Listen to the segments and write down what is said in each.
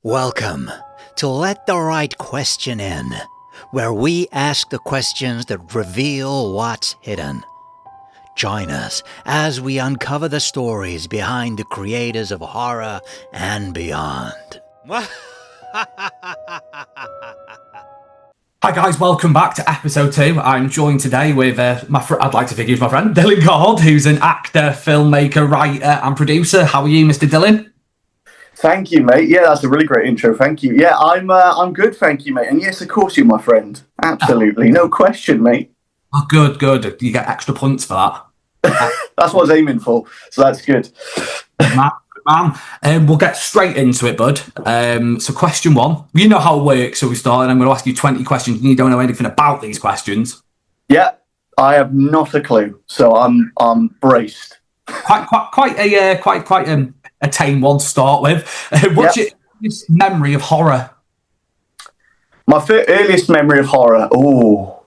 Welcome to Let the Right Question In, where we ask the questions that reveal what's hidden. Join us as we uncover the stories behind the creators of horror and beyond. Hi guys, welcome back to episode 2. I'm joined today with I'd like to think he's my friend, Dylan Gord, who's an actor, filmmaker, writer and producer. How are you, Mr. Dylan? Thank you, mate. Yeah, that's a really great intro. Thank you. Yeah, I'm good, thank you, mate. And yes, of course you're my friend. Absolutely. No question, mate. Oh, good. You get extra points for that. That's what I was aiming for, so that's good. Man. We'll get straight into it, bud. So question 1. You know how it works, so we start, and I'm going to ask you 20 questions, and you don't know anything about these questions. Yeah, I have not a clue, so I'm braced. Quite a tame one to start with. What's your earliest memory of horror? My earliest memory of horror. Oh,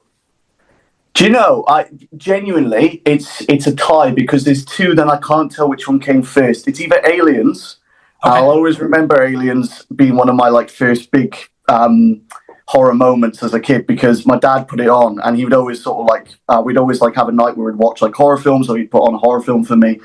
do you know? I genuinely, it's a tie because there's two. Then I can't tell which one came first. It's either Aliens. Okay. I'll always remember Aliens being one of my first big horror moments as a kid because my dad put it on and he would always sort of we'd always have a night where we'd watch horror films, or he'd put on a horror film for me.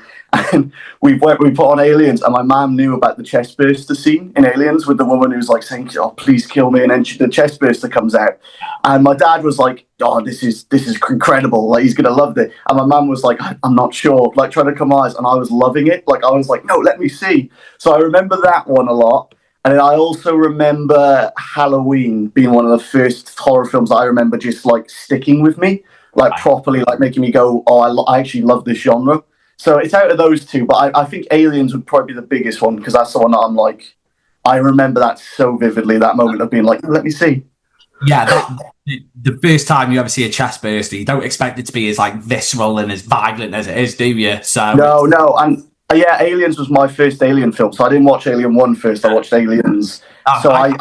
And we put on Aliens, and my mum knew about the chest burster scene in Aliens with the woman who's saying, "Oh, please kill me," and then the chest burster comes out, and my dad was like, "Oh, this is incredible! He's gonna love it." And my mum was like, "I'm not sure," trying to come eyes, and I was loving it. I was like, "No, let me see." So I remember that one a lot. And then I also remember Halloween being one of the first horror films I remember just sticking with me, properly, making me go, "Oh, I actually love this genre." So it's out of those two, but I think Aliens would probably be the biggest one because that's the one that I'm I remember that so vividly, that moment of being let me see. Yeah, the first time you ever see a chest burster, you don't expect it to be as visceral and as violent as it is, do you? So no, and yeah, Aliens was my first Alien film, so I didn't watch Alien 1 first. I watched Aliens. So I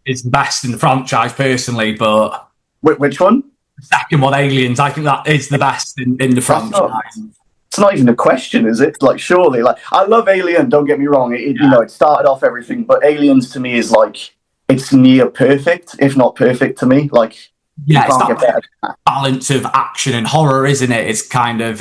it's the best in the franchise, personally, but which one? The second one, Aliens. I think that is the best in the franchise. It's not even a question, is it? Surely, I love Alien. Don't get me wrong. It started off everything, but Aliens to me is it's near perfect, if not perfect to me. Yeah, it's that balance of action and horror, isn't it? It's kind of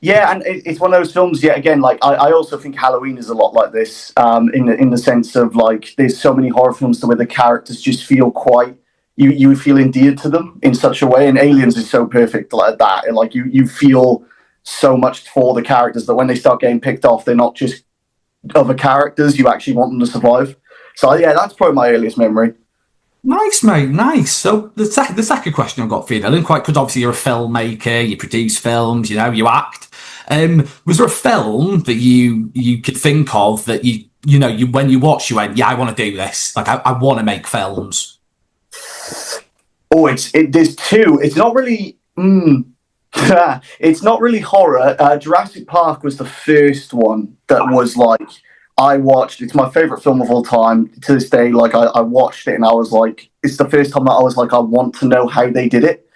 and it's one of those films. Yet again, I also think Halloween is a lot like this, in the sense of there's so many horror films where the characters just feel quite. You feel endeared to them in such a way, and Aliens is so perfect like that. And you feel so much for the characters that when they start getting picked off, they're not just other characters. You actually want them to survive. So yeah, that's probably my earliest memory. Nice, mate. Nice. So the second question I've got for you, Dylan, because obviously you're a filmmaker, you produce films, you act. Was there a film that you could think of that you when you watched, you went, "Yeah, I want to do this. I want to make films." Oh, there's two. It's not really. It's not really horror. Jurassic Park was the first one that was I watched. It's my favorite film of all time to this day. I watched it and I was it's the first time that I was I want to know how they did it.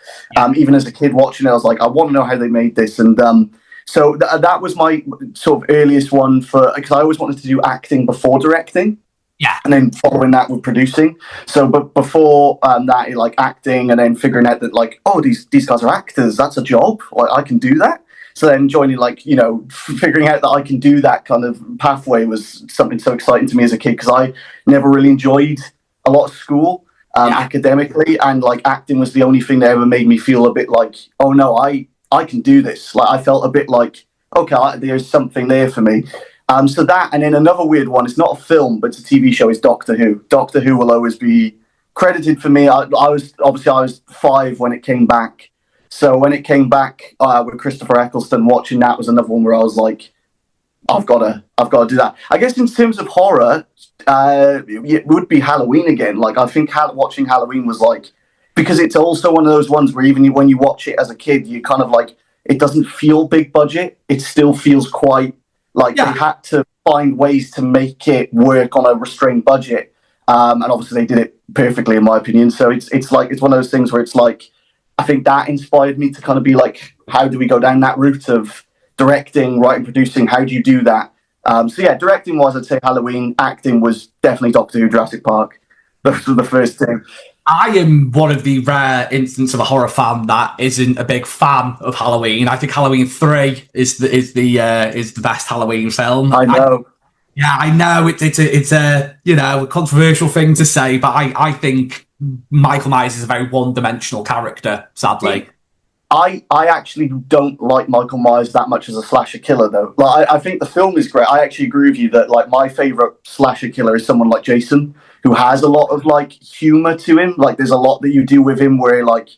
Even as a kid watching it, I was I want to know how they made this. And so that was my sort of earliest one because I always wanted to do acting before directing. Yeah, and then following that with producing. So, but before that, acting, and then figuring out that oh, these guys are actors. That's a job. I can do that. So then joining, figuring out that I can do that kind of pathway was something so exciting to me as a kid because I never really enjoyed a lot of school academically, and acting was the only thing that ever made me feel a bit oh no, I can do this. I felt a bit okay, there's something there for me. So that, and then another weird one, it's not a film, but it's a TV show, is Doctor Who. Doctor Who will always be credited for me. I was 5 when it came back. So when it came back with Christopher Eccleston, watching that was another one where I was I've got to do that. I guess in terms of horror, it would be Halloween again. I think watching Halloween was because it's also one of those ones where even when you watch it as a kid, you kind of it doesn't feel big budget. It still feels quite they had to find ways to make it work on a restrained budget. And obviously they did it perfectly, in my opinion. So it's one of those things where it's I think that inspired me to kind of be how do we go down that route of directing, writing, producing? How do you do that So yeah, directing wise, I'd say Halloween. Acting was definitely Doctor Who, Jurassic Park. Those were the first two. I am one of the rare instances of a horror fan that isn't a big fan of Halloween. I think Halloween 3 is the best Halloween film. I know. I know it's a a controversial thing to say, but I think Michael Myers is a very one-dimensional character, sadly. I actually don't like Michael Myers that much as a slasher killer, though. Like, I think the film is great. I actually agree with you that like my favorite slasher killer is someone like Jason, who has a lot of like humor to him. Like, there's a lot that you do with him where like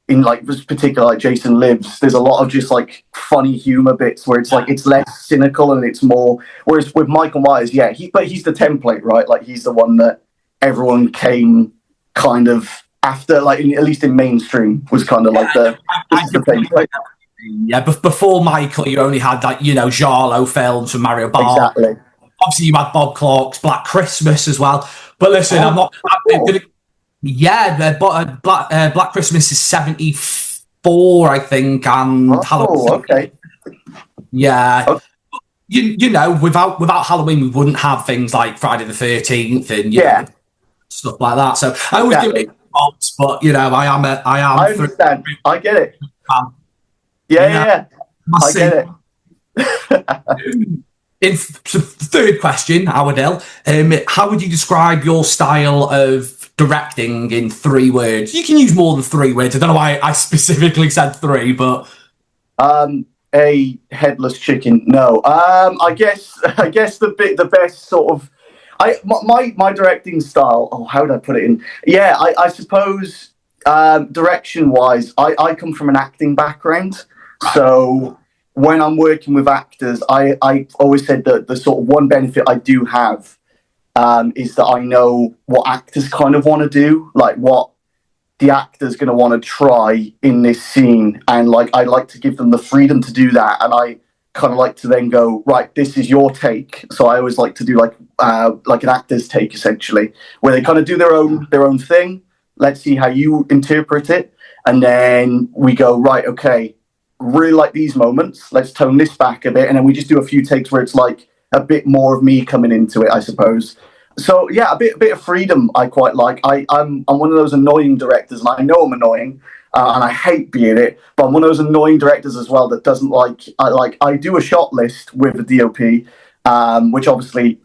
in like this particular like Jason Lives, there's a lot of just like funny humor bits where it's like it's less cynical and it's more. Whereas with Michael Myers, yeah, he's the template, right? Like he's the one that everyone came kind of after, like at least in mainstream, was kind of like the template. Yeah, but before Michael, you only had like Giallo films from Mario Bava. Exactly. Obviously, you had Bob Clark's Black Christmas as well. But listen, I'm not. Black Christmas is 74, I think, and Halloween. Okay. Yeah. Okay. Without Halloween, we wouldn't have things like Friday the 13th and stuff like that. So I always do it. But I understand. I get it. Yeah. I get So it. third question, Awadil. How would you describe your style of directing in 3 words? You can use more than 3 words. I don't know why I specifically said 3, but a headless chicken. No. I guess the best sort of. My directing style. Oh, how would I put it in? Yeah, I suppose direction wise, I come from an acting background, so when I'm working with actors, I always said that the sort of one benefit I do have is that I know what actors kind of want to do, like what the actor's going to want to try in this scene, and like I like to give them the freedom to do that, and I kind of like to then go, right, this is your take. So I always like to do like an actor's take, essentially, where they kind of do their own thing. Let's see how you interpret it, and then we go, right, okay, really like these moments. Let's tone this back a bit, and then we just do a few takes where it's like a bit more of me coming into it, I suppose. So yeah, a bit of freedom I quite like. I'm one of those annoying directors, and I know I'm annoying. And I hate being it, but I'm one of those annoying directors as well that doesn't like. I do a shot list with a DOP, which obviously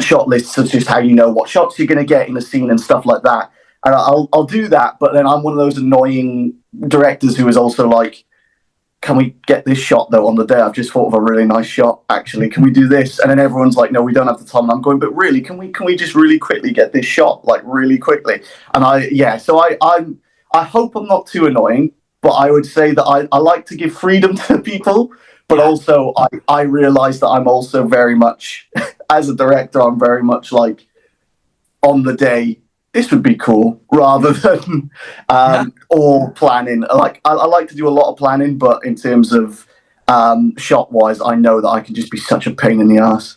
shot lists are just how you know what shots you're going to get in a scene and stuff like that. And I'll do that, but then I'm one of those annoying directors who is also like, can we get this shot though on the day? I've just thought of a really nice shot. Actually, can we do this? And then everyone's like, no, we don't have the time. And I'm going, but really, can we just really quickly get this shot, like really quickly? And so I hope I'm not too annoying, but I would say that I like to give freedom to people, but also I realize that I'm also very much, as a director, I'm very much like, on the day, this would be cool, rather than all planning. Like I like to do a lot of planning, but in terms of shot-wise, I know that I can just be such a pain in the ass.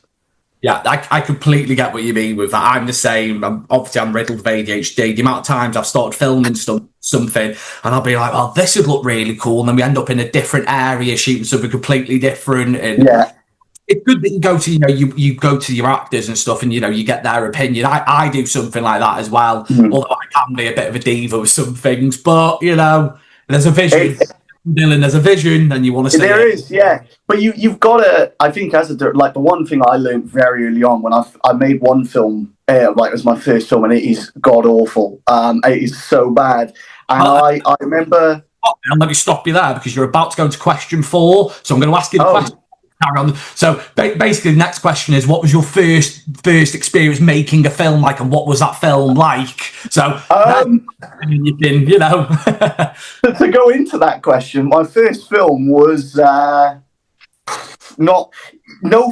Yeah, I completely get what you mean with that. I'm the same. I'm riddled with ADHD. The amount of times I've started filming something and I'll be like, oh, this would look really cool. And then we end up in a different area shooting something completely different. And it's good that you go to, you go to your actors and stuff and, you get their opinion. I do something like that as well. Although I can be a bit of a diva with some things, but, there's a vision. Dylan, there's a vision and you want to see there is, yeah, but you've got to, I think, as a like, the one thing I learned very early on when I made one film, like it was my first film, and it is god awful. It is so bad, and I remember. Let me stop you there because you're about to go into question 4, so I'm going to ask you the question. So basically, the next question is: what was your first experience making a film like, and what was that film like? So you've been, to go into that question, my first film was no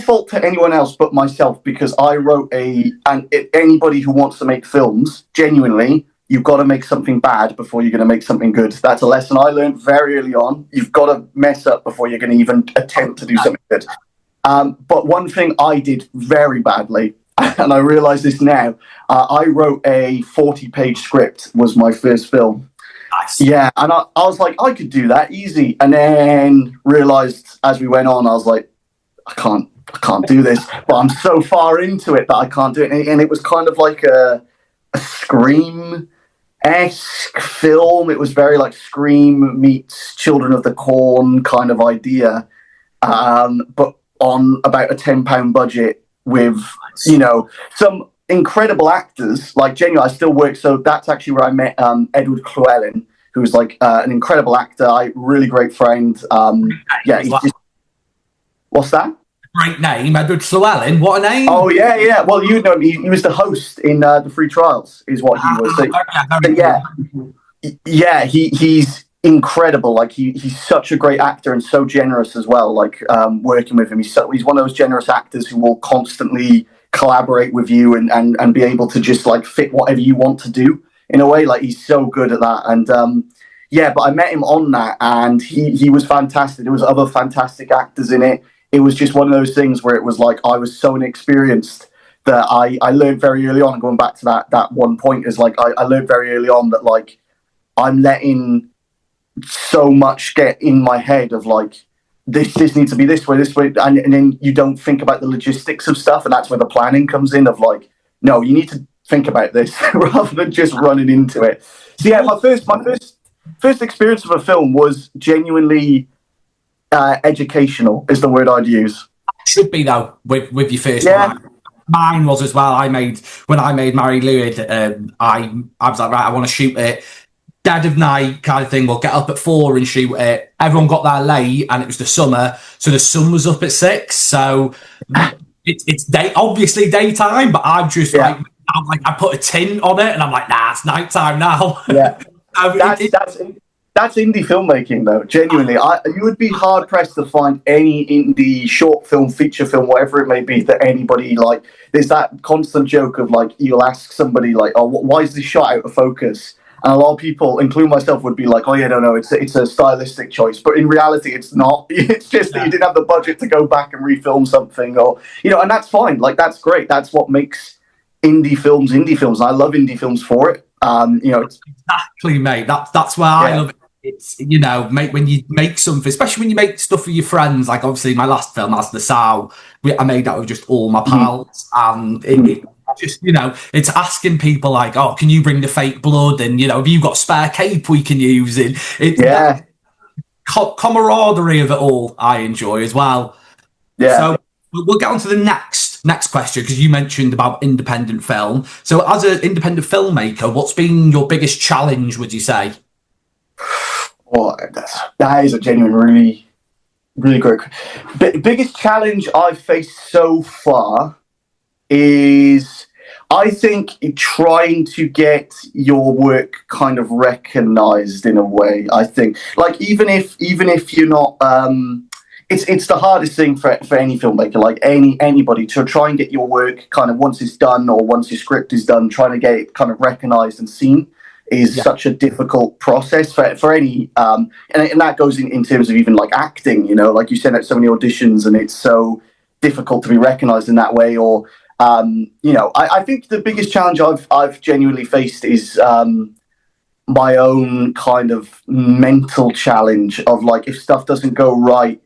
fault to anyone else but myself, because I wrote anybody who wants to make films, genuinely, you've got to make something bad before you're going to make something good. That's a lesson I learned very early on. You've got to mess up before you're going to even attempt to do something good. But one thing I did very badly, and I realize this now, I wrote a 40-page script, was my first film. Nice. Yeah, and I was like, I could do that easy. And then realized as we went on, I was like, I I can't do this, but I'm so far into it that I can't do it. And it was kind of like a Scream-esque film. It was very like Scream meets Children of the Corn kind of idea, but on about a £10 budget with, some incredible actors. Like, genuinely, I still work. So that's actually where I met Edward Llewellyn, who's like an incredible actor, really great friend. He's just... What's that? Great name, Edward Llewellyn. What a name! Oh yeah. Well, you know him. He was the host in the Free Trials, is what he was. He's incredible. Like he's such a great actor and so generous as well. Like working with him, he's one of those generous actors who will constantly collaborate with you and be able to just like fit whatever you want to do in a way. Like he's so good at that. And but I met him on that, and he was fantastic. There was other fantastic actors in it. It was just one of those things where it was like I was so inexperienced that I learned very early on. And going back to that one point is like I learned very early on that like I'm letting so much get in my head of like this needs to be this way, and then you don't think about the logistics of stuff, and that's where the planning comes in. Of like, no, you need to think about this rather than just running into it. So yeah, my first experience of a film was genuinely educational, is the word I'd use. Should be though with your first one. Mine was as well. When I made Mary Lwyd, I was like, right, I want to shoot it dead of night kind of thing. We'll get up at 4 and shoot it. Everyone got there late, and it was the summer, so the sun was up at 6. So it's obviously daytime, but I'm just like I put a tint on it, and I'm like, nah, it's nighttime now. Yeah, that's indie filmmaking, though. Genuinely, you would be hard pressed to find any indie short film, feature film, whatever it may be, that anybody like. There's that constant joke of like you'll ask somebody like, "Oh, why is this shot out of focus?" And a lot of people, including myself, would be like, "Oh yeah, no, it's a stylistic choice," but in reality, it's not. It's just that you didn't have the budget to go back and refilm something, or and that's fine. Like that's great. That's what makes indie films. And I love indie films for it. Exactly, mate. That's why I love it. It's when you make something, especially when you make stuff with your friends. Like obviously, my last film, that's the Sow. I made that with just all my pals, and it just it's asking people like, oh, can you bring the fake blood? And have you got spare cape we can use? That camaraderie of it all, I enjoy as well. Yeah. So we'll get on to the next question, because you mentioned about independent film. So as an independent filmmaker, what's been your biggest challenge, would you say? Well, that is a genuine, really, really great. Biggest challenge I've faced so far is, I think, trying to get your work kind of recognized in a way. I think, like, even if you're not, it's the hardest thing for any filmmaker, like anybody, to try and get your work kind of, once it's done or once your script is done, trying to get it kind of recognized and seen is such a difficult process for any, and that goes in terms of even like acting, like you send out so many auditions and it's so difficult to be recognized in that way. Or, I think the biggest challenge I've genuinely faced is my own kind of mental challenge of like, if stuff doesn't go right,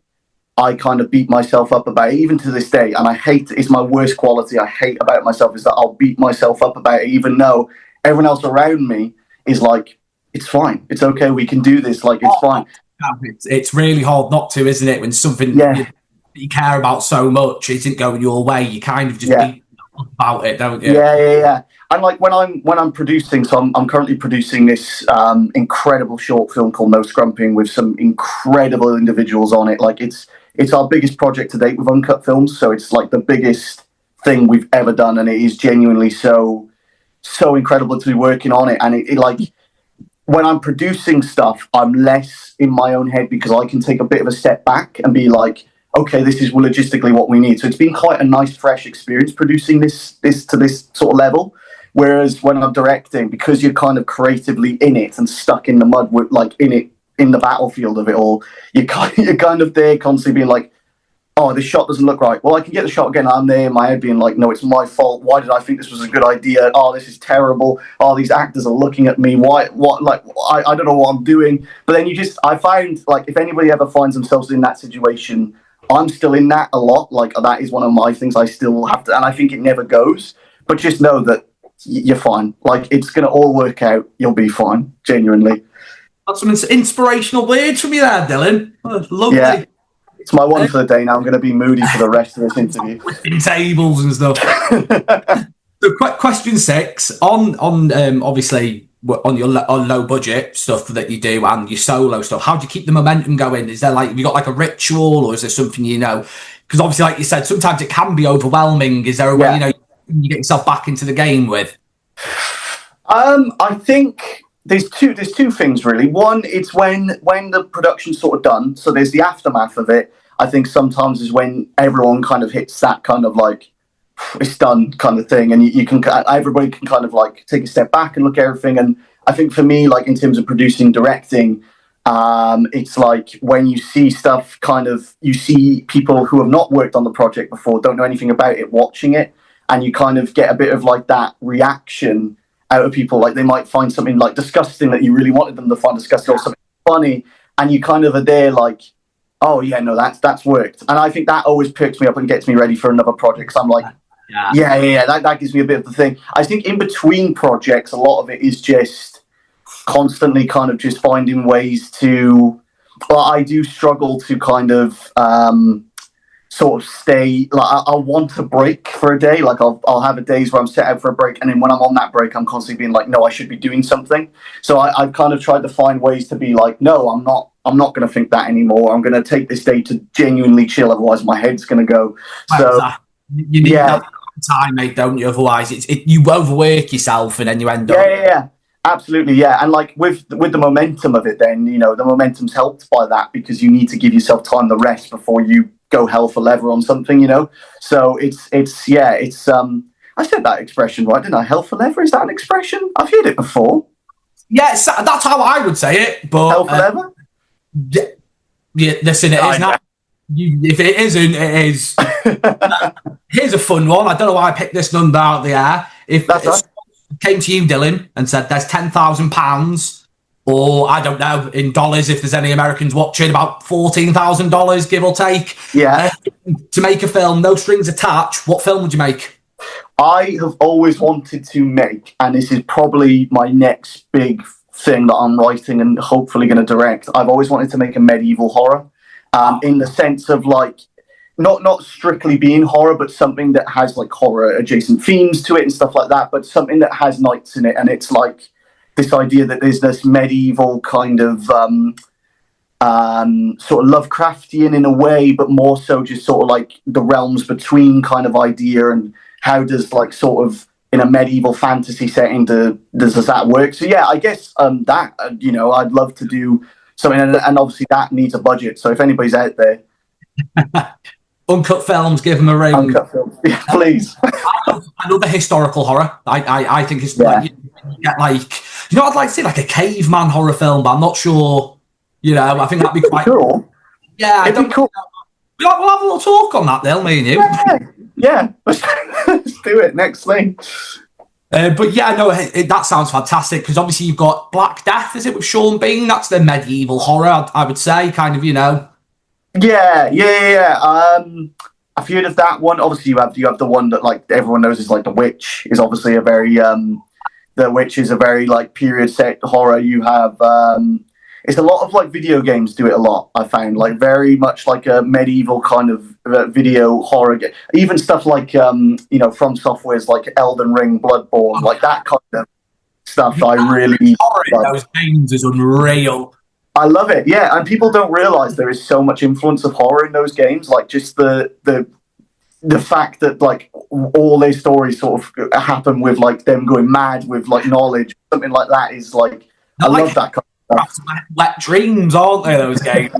I kind of beat myself up about it, even to this day. And I hate, it's my worst quality I hate about myself, is that I'll beat myself up about it, even though everyone else around me is like, it's fine, it's okay, we can do this, like, it's fine. It's really hard not to, isn't it, when something you care about so much isn't going your way, you kind of just beat about it, don't you? Yeah. And like when I'm producing, so I'm currently producing this incredible short film called No Scrumping with some incredible individuals on it. Like it's our biggest project to date with Uncut Films, so it's like the biggest thing we've ever done, and it is genuinely so incredible to be working on it. And it like, when I'm producing stuff, I'm less in my own head because I can take a bit of a step back and be like, okay, this is logistically what we need. So it's been quite a nice, fresh experience producing this to this sort of level. Whereas when I'm directing, because you're kind of creatively in it and stuck in the mud, with like in the battlefield of it all, you're kind of there constantly being like, oh, this shot doesn't look right. Well, I can get the shot again. I'm there in my head being like, no, it's my fault. Why did I think this was a good idea? Oh, this is terrible. Oh, these actors are looking at me. Why? What? Like, I don't know what I'm doing. But then I find, like, if anybody ever finds themselves in that situation, I'm still in that a lot. Like that is one of my things I still have to, and I think it never goes. But just know that you're fine. Like it's gonna all work out. You'll be fine. Genuinely. That's some inspirational words from you there, Dylan. Oh, lovely. Yeah. It's my one for the day now. I'm going to be moody for the rest of this interview. In tables and stuff. So, question 6 on obviously on your low budget stuff that you do and your solo stuff. How do you keep the momentum going? Is there like, have you got like a ritual, or is there something because obviously, like you said, sometimes it can be overwhelming. Is there a way you get yourself back into the game with? I think there's two things really. One, it's when the production's sort of done, so there's the aftermath of it. I think sometimes is when everyone kind of hits that kind of like it's done kind of thing, and everybody can kind of like take a step back and look at everything. And I think for me, like in terms of producing, directing, it's like when you see stuff, kind of you see people who have not worked on the project before, don't know anything about it, watching it, and you kind of get a bit of like that reaction out of people. Like they might find something like disgusting that you really wanted them to find disgusting, or something funny, and you kind of are there like, oh yeah, no, that's worked. And I think that always perks me up and gets me ready for another project. Because I'm like, that gives me a bit of the thing. I think in between projects, a lot of it is just constantly kind of just finding ways to. Well, I do struggle to kind of sort of stay. Like I'll want a break for a day. Like I'll have a days where I'm set out for a break, and then when I'm on that break, I'm constantly being like, no, I should be doing something. So I've kind of tried to find ways to be like, no, I'm not going to think that anymore. I'm going to take this day to genuinely chill. Otherwise, my head's going to go. So you need that time, mate, don't you? Otherwise, you overwork yourself, and then you end up. Yeah, absolutely, yeah. And like with the momentum of it, then the momentum's helped by that, because you need to give yourself time to rest before you go hell for leather on something. So it's I said that expression right, didn't I? Hell for leather, is that an expression? I've heard it before. Yeah, that's how I would say it. But hell for leather. Yeah, listen, it is not. If it isn't, it is. Here's a fun one. I don't know why I picked this number out of the air. If it came to you, Dylan, and said there's £10,000, or I don't know, in dollars, if there's any Americans watching, about $14,000, give or take, to make a film, no strings attached, what film would you make? I have always wanted to make, and this is probably my next big thing that I'm writing and hopefully going to direct. I've always wanted to make a medieval horror, in the sense of like not strictly being horror, but something that has like horror adjacent themes to it and stuff like that, but something that has knights in it, and it's like this idea that there's this medieval kind of sort of Lovecraftian in a way, but more so just sort of like the realms between kind of idea, and how does like sort of in a medieval fantasy setting does that work? So yeah, I guess that I'd love to do something, and obviously that needs a budget. So if anybody's out there, Uncut Films, give them a ring. Uncut Films, yeah, please. Another historical horror. I think it's like you get like I'd like to see like a caveman horror film, but I'm not sure. I think that'd be quite cool. Yeah, it'd be cool. We'll have a little talk on that, Dale, me and you. Yeah. Let's do it. Next thing. But yeah, no, that sounds fantastic, because obviously you've got Black Death, is it, with Sean Bean? That's the medieval horror, I would say, kind of, Yeah. I've heard of that one. Obviously, you have the one that like everyone knows is like The Witch is obviously a very The Witch is a very like period set horror. You have it's a lot of like video games do it a lot. I found like very much like a medieval kind of video horror game. Even stuff like From Software's like Elden Ring, Bloodborne, like that kind of stuff. I really horror in those games is unreal. I love it, yeah, and people don't realize there is so much influence of horror in those games. Like just the fact that like all their stories sort of happen with like them going mad with like knowledge, something like that is like I love that kind of stuff. Wet dreams, aren't they? Those games,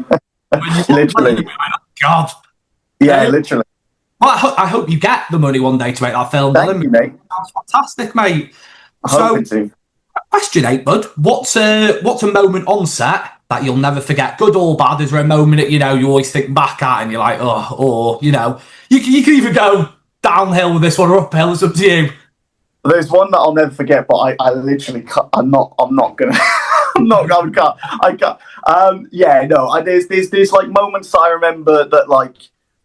literally. Oh, God, yeah, literally. Well, I hope you get the money one day to make that film. Thank you, mate. That's fantastic, mate. Hoping to. Question 8, bud. What's a moment on set that you'll never forget, good or bad? Is there a moment that you always think back at and you're like, you can either go downhill with this one or uphill? It's up to you. There's one that I'll never forget, but I literally can't. I'm not gonna. I can't. There's like moments I remember that like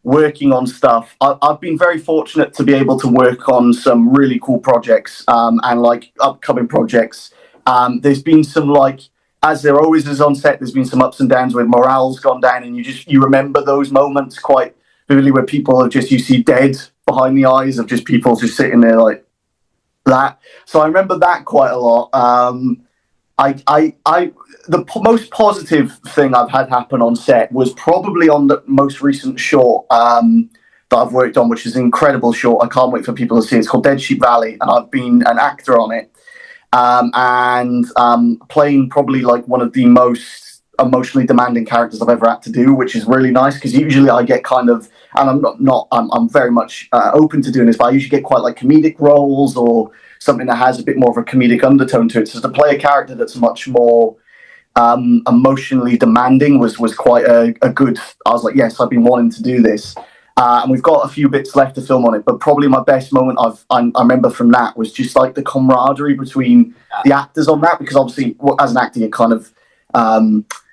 working on stuff. I've been very fortunate to be able to work on some really cool projects and like upcoming projects. There's been some like, as there always is on set, there's been some ups and downs where morale's gone down, and you remember those moments quite vividly where people are just, you see dead behind the eyes of just people just sitting there like that. So I remember that quite a lot. The most positive thing I've had happen on set was probably on the most recent short that I've worked on, which is an incredible short. I can't wait for people to see it. It's called Dead Sheep Valley, and I've been an actor on it, and playing probably like one of the most emotionally demanding characters I've ever had to do, which is really nice because usually I get kind of, and I'm very much open to doing this, but I usually get quite like comedic roles or something that has a bit more of a comedic undertone to it. So to play a character that's much more emotionally demanding was quite a good. I was like, yes, I've been wanting to do this, and we've got a few bits left to film on it. But probably my best moment I remember from that was just like the camaraderie between the actors on that, because obviously as an actor you kind of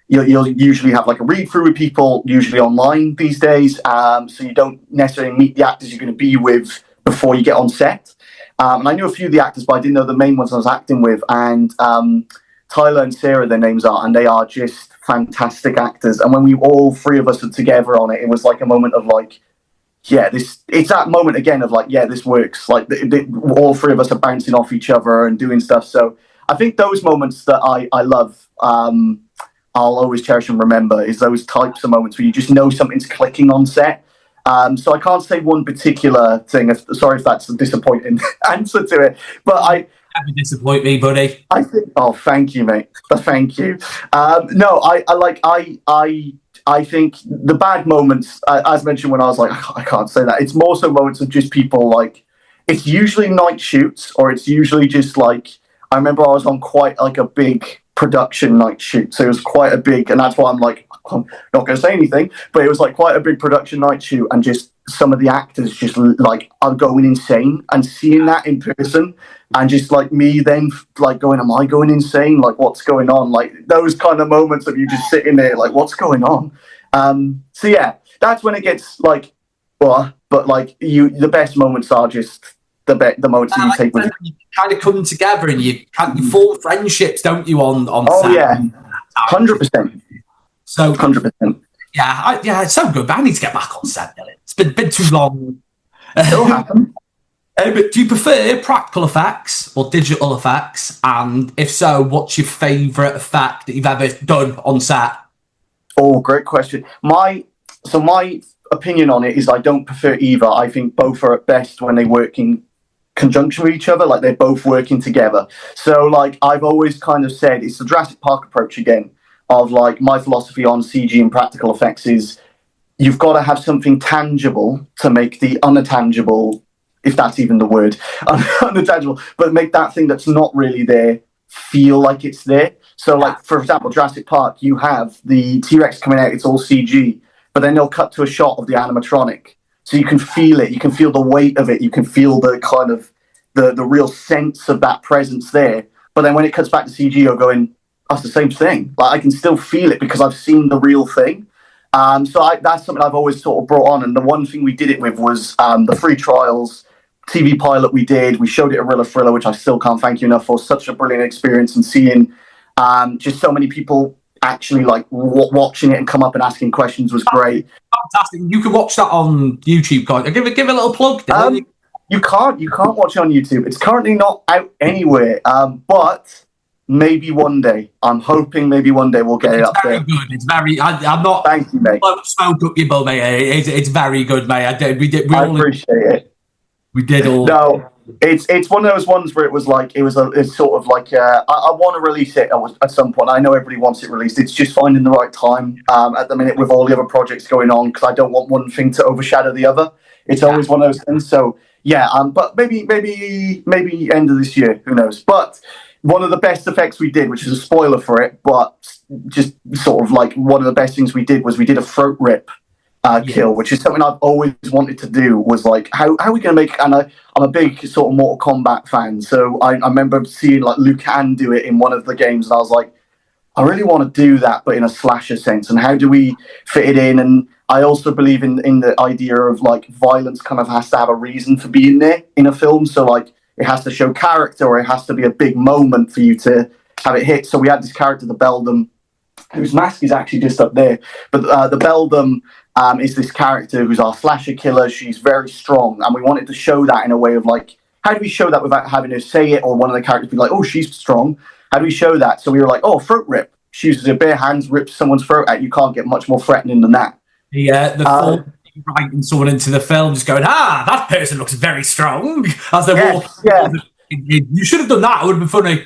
you'll usually have like a read through with people, usually online these days, so you don't necessarily meet the actors you're going to be with before you get on set. And I knew a few of the actors, but I didn't know the main ones I was acting with. And Tyler and Sarah, their names are, and they are just fantastic actors. And when we all three of us are together on it, it was like a moment of like, yeah, it's that moment again of like, yeah, this works. Like all three of us are bouncing off each other and doing stuff. So I think those moments that I love, I'll always cherish and remember, is those types of moments where you just know something's clicking on set. So I can't say one particular thing. Sorry if that's a disappointing answer to it, but Never disappoint me, buddy. I think. Oh, thank you, mate. Thank you. No, I think the bad moments, as mentioned, when I was like, I can't say that. It's more so moments of just people like. It's usually night shoots, or it's usually just like. I remember I was on quite like a big production night shoot, so it was quite a big, and that's why I'm like, I'm not going to say anything, but it was like quite a big production night shoot, and just some of the actors just like are going insane, and seeing that in person, and just like me then like going, am I going insane? Like what's going on? Like those kind of moments of you just sitting there like, what's going on? So yeah, that's when it gets like, but like the best moments are just the moments that you take with you kind of come together and you form friendships, don't you? On oh set? Yeah, 100%. So 100%. Yeah, it's so good. But I need to get back on set. It's been too long. It'll happen. But do you prefer practical effects or digital effects? And if so, what's your favourite effect that you've ever done on set? Oh, great question. My opinion on it is I don't prefer either. I think both are at best when they work in conjunction with each other, like they're both working together. So like I've always kind of said, it's the Jurassic Park approach again, of like my philosophy on CG and practical effects is you've got to have something tangible to make the unattainable, if that's even the word, unattainable, but make that thing that's not really there feel like it's there. So like, for example, Jurassic Park, you have the T-Rex coming out, it's all CG, but then they'll cut to a shot of the animatronic. So you can feel it, you can feel the weight of it, you can feel the kind of the real sense of that presence there. But then when it cuts back to CG, you're going, that's the same thing. Like I can still feel it because I've seen the real thing. So that's something I've always sort of brought on. And the one thing we did it with was the free trials TV pilot we did. We showed it at Rilla Thriller, which I still can't thank you enough for. Such a brilliant experience, and seeing just so many people actually like watching it and come up and asking questions was great. Fantastic. You can watch that on YouTube, can't you? Give a little plug. You can't watch it on YouTube. It's currently not out anywhere. But maybe one day. I'm hoping maybe one day we'll get it up there. It's very good. It's very. I'm not. Thank you, mate. Smoke up your bull, mate. It's very good, mate. I appreciate it. We did all. No, it's one of those ones where it's sort of like I want to release it at some point. I know everybody wants it released. It's just finding the right time at the minute with all the other projects going on, because I don't want one thing to overshadow the other. It's always one of those things. So yeah, but maybe end of this year. Who knows? But one of the best effects we did, which is a spoiler for it, but just sort of like one of the best things we did was we did a throat rip. Kill, which is something I've always wanted to do, was like, how are we going to make, and I'm a big sort of Mortal Kombat fan, so I remember seeing like Liu Kang do it in one of the games, and I was like, I really want to do that, but in a slasher sense, and how do we fit it in? And I also believe in the idea of like violence kind of has to have a reason for being there in a film. So like it has to show character, or it has to be a big moment for you to have it hit. So we had this character, the Beldam, whose mask is actually just up there. But the Beldam is this character who's our slasher killer. She's very strong, and we wanted to show that in a way of like, how do we show that without having her say it, or one of the characters be like, oh, she's strong? How do we show that? So we were like, oh, throat rip. She uses her bare hands, rips someone's throat out. You can't get much more threatening than that. The thought of writing someone into the film, just going, that person looks very strong as they're walking. Yeah. You should have done that. It would have been funny.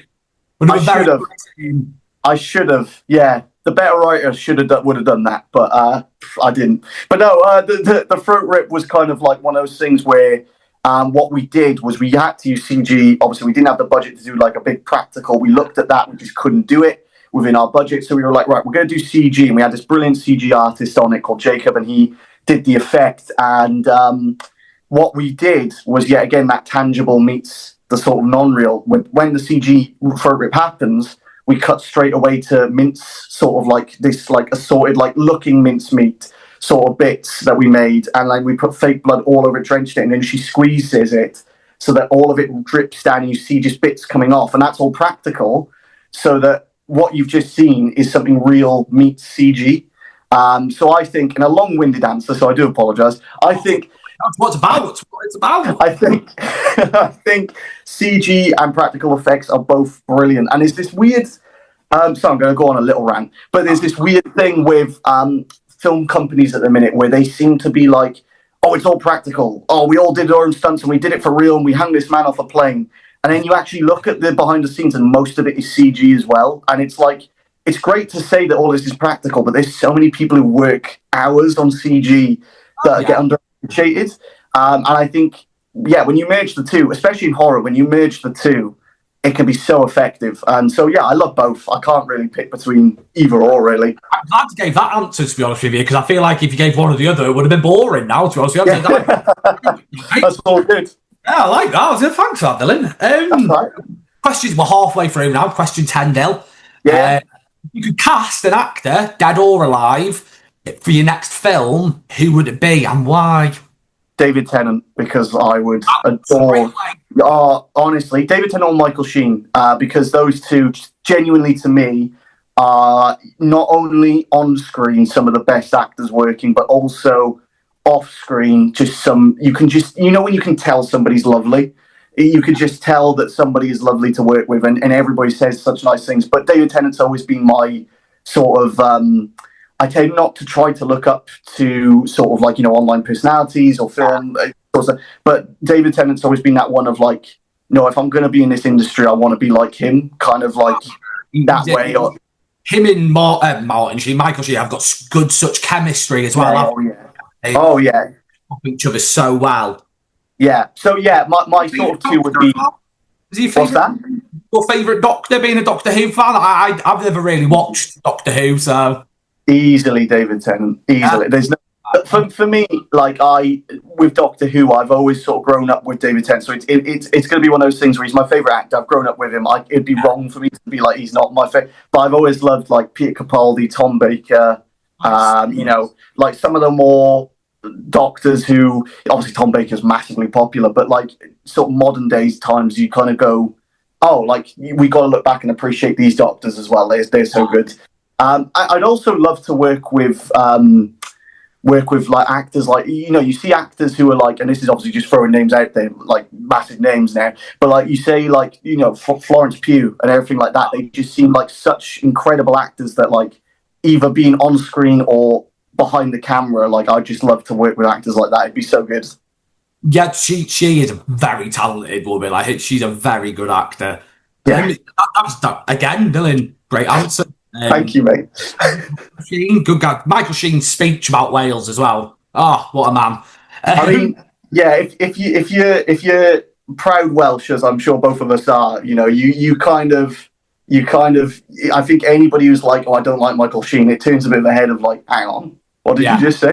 I should have. Yeah, the better writer would have done that, but I didn't. But no, the throat rip was kind of like one of those things where what we did was we had to use CG. Obviously, we didn't have the budget to do like a big practical. We looked at that, we just couldn't do it within our budget. So we were like, right, we're going to do CG, and we had this brilliant CG artist on it called Jacob, and he did the effect. And what we did was, yet again, that tangible meets the sort of non-real. When the CG throat rip happens, we cut straight away to mince, sort of like this, like assorted, like looking mincemeat sort of bits that we made, and like we put fake blood all over it, drenched it, and then she squeezes it so that all of it drips down, and you see just bits coming off, and that's all practical, so that what you've just seen is something real meets CG. So I think, in a long-winded answer, so I do apologise, I think that's what it's about. I think CG and practical effects are both brilliant. And there's this weird, so I'm going to go on a little rant, but there's this weird thing with film companies at the minute where they seem to be like, oh, it's all practical. Oh, we all did our own stunts and we did it for real and we hung this man off a plane. And then you actually look at the behind the scenes and most of it is CG as well. And it's like, it's great to say that all this is practical, but there's so many people who work hours on CG that get underappreciated. And I think, when you merge the two, especially in horror, when you merge the two, it can be so effective. And so, I love both. I can't really pick between either or, really. I'm glad you gave that answer, to be honest with you, because I feel like if you gave one or the other, it would have been boring now, to be honest with you. That's all good. Yeah, I like that. Thanks for that, Dylan. That's right. Questions, we're halfway through now. Question 10, Dill. Yeah. You could cast an actor, dead or alive, for your next film. Who would it be and why? David Tennant, because I would adore. Honestly, David Tennant or Michael Sheen, because those two, genuinely to me, are not only on screen some of the best actors working, but also off screen. You can when you can tell somebody's lovely. You could just tell that somebody is lovely to work with, and everybody says such nice things. But David Tennant's always been my sort of. I tend not to try to look up to sort of like, online personalities or film, but David Tennant's always been that one of like, no, if I'm going to be in this industry, I want to be like him, kind of like that way. Or him and Martin Sheen, Michael Sheen have got good such chemistry as well. Oh yeah. Each other so well. Yeah. So my sort of two would be. What's that? Your favourite Doctor? Being a Doctor Who fan, I've never really watched Doctor Who, so. Easily David Tennant. Easily. There's no for me, like with Doctor Who, I've always sort of grown up with David Tennant. So it's going to be one of those things where he's my favourite actor. I've grown up with him. It'd be wrong for me to be like he's not my favourite. But I've always loved like Peter Capaldi, Tom Baker. Like some of the more doctors who obviously Tom Baker's massively popular, but like sort of modern days times, you kind of go, oh, like we got to look back and appreciate these doctors as well. They're so good. I'd also love to work with like actors, like you see actors who are like, and this is obviously just throwing names out there, like massive names now, but like you say like Florence Pugh and everything like that. They just seem like such incredible actors that like either being on screen or behind the camera, like I'd just love to work with actors like that. It'd be so good. Yeah, she is a very talented woman. Like she's a very good actor. Yeah. That again, Dylan, great answer. Thank you, mate. Sheen, good guy. Michael Sheen's speech about Wales as well. Oh, what a man! I mean, if you're proud Welsh, as I'm sure both of us are, you kind of. I think anybody who's like, oh, I don't like Michael Sheen, it turns a bit of a head of like, hang on, what did you just say?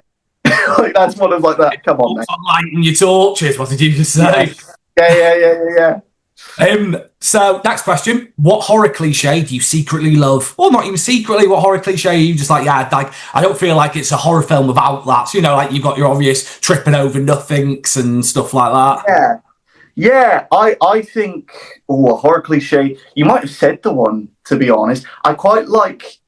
Like that's one of like that. Come on, mate. Lighting your torches. What did you just say? Yeah. So next question: what horror cliche do you secretly love, or not even secretly? What horror cliche are you just like? Yeah, like I don't feel like it's a horror film without that. So, like you've got your obvious tripping over nothings and stuff like that. Yeah. Yeah, I think, a horror cliche. You might have said the one, to be honest. I quite like,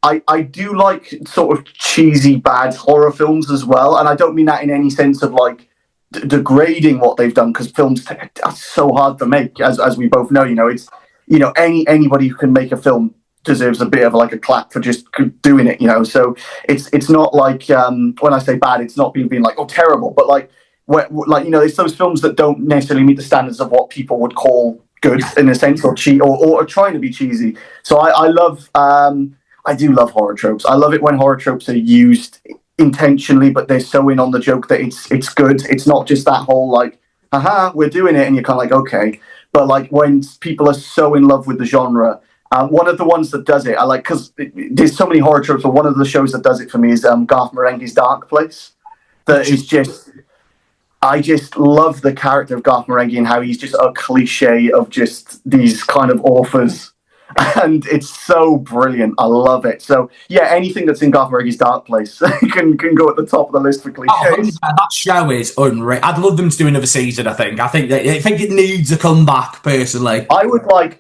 I do like sort of cheesy, bad horror films as well. And I don't mean that in any sense of like degrading what they've done, because films are so hard to make, as we both know. It's, anybody who can make a film deserves a bit of like a clap for just doing it. So it's not like, when I say bad, it's not being like, oh, terrible, but like, it's those films that don't necessarily meet the standards of what people would call good, in a sense, or cheat, or trying to be cheesy. So I love, I do love horror tropes. I love it when horror tropes are used intentionally, but they're so in on the joke that it's good. It's not just that whole like, haha, we're doing it, and you're kind of like, okay. But like when people are so in love with the genre, one of the ones that does it, I like, because there's so many horror tropes, but one of the shows that does it for me is Garth Marenghi's Dark Place. That is just, I just love the character of Garth Marenghi and how he's just a cliche of just these kind of authors. And it's so brilliant. I love it. So, yeah, anything that's in Garth Marenghi's Dark Place can go at the top of the list for cliches. Oh, that show is unreal. I'd love them to do another season, I think. I think it needs a comeback, personally. I would like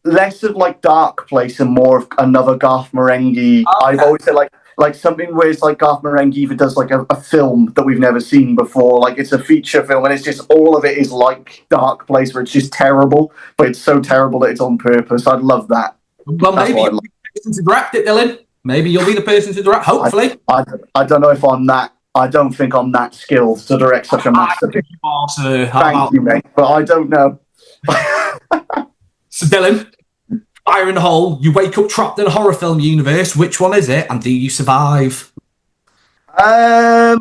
less of like Dark Place and more of another Garth Marenghi. Okay. I've always said like something where it's like Garth Marenghi even does like a film that we've never seen before. Like it's a feature film and it's just all of it is like Dark Place, where it's just terrible, but it's so terrible that it's on purpose. I'd love that. Well, maybe you'll be the person to direct it, Dylan. Maybe you'll be the person to direct, hopefully. I don't know if I'm that. I don't think I'm that skilled to direct such a masterpiece. Thank you, mate. But I don't know. So, Dylan, fire in the hole. You wake up trapped in a horror film universe. Which one is it, and do you survive? I